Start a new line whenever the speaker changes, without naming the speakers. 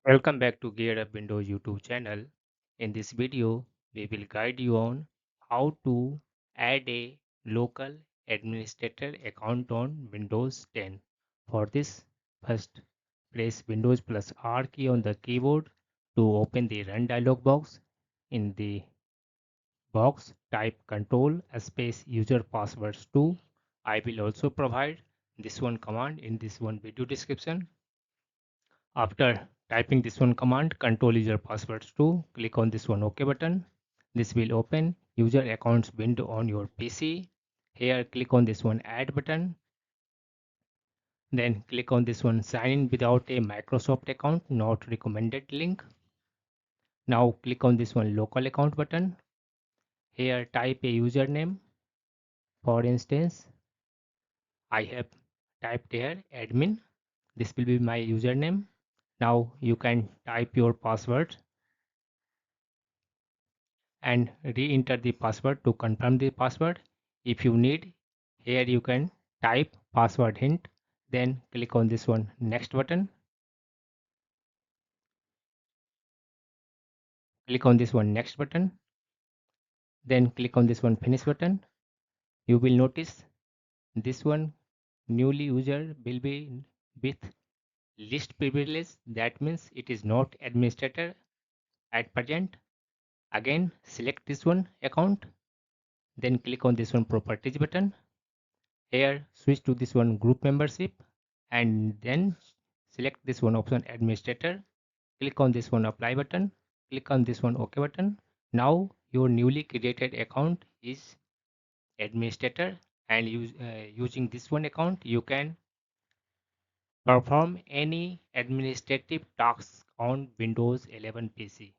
Welcome back to Gear Up Windows YouTube channel. In this video, we will guide you on how to add a local administrator account on Windows 10. For this, first press Windows plus R key on the keyboard to open the Run dialog box. In the box, type Control space user passwords 2. I will also provide this one command in this one video description. After typing this one command, control user passwords to click on this one OK button. This will open user accounts window on your PC. Here click on this one add button. Then click on this one sign in without a Microsoft account not recommended link. Now click on this one local account button. Here type a username. For instance, I have typed here admin. This will be my username. Now you can type your password and re-enter the password to confirm the password. If you need, here you can type password hint, then click on this one next button. Click on this one next button, then click on this one finish button. You will notice this one newly user will be with list privilege. That means it is not administrator at present. Again select this one account, then click on this one properties button. Here switch to this one group membership and then select this one option administrator. Click on this one apply button. Click on this one OK button. Now your newly created account is administrator, and using this one account you can perform any administrative tasks on Windows 11 PC.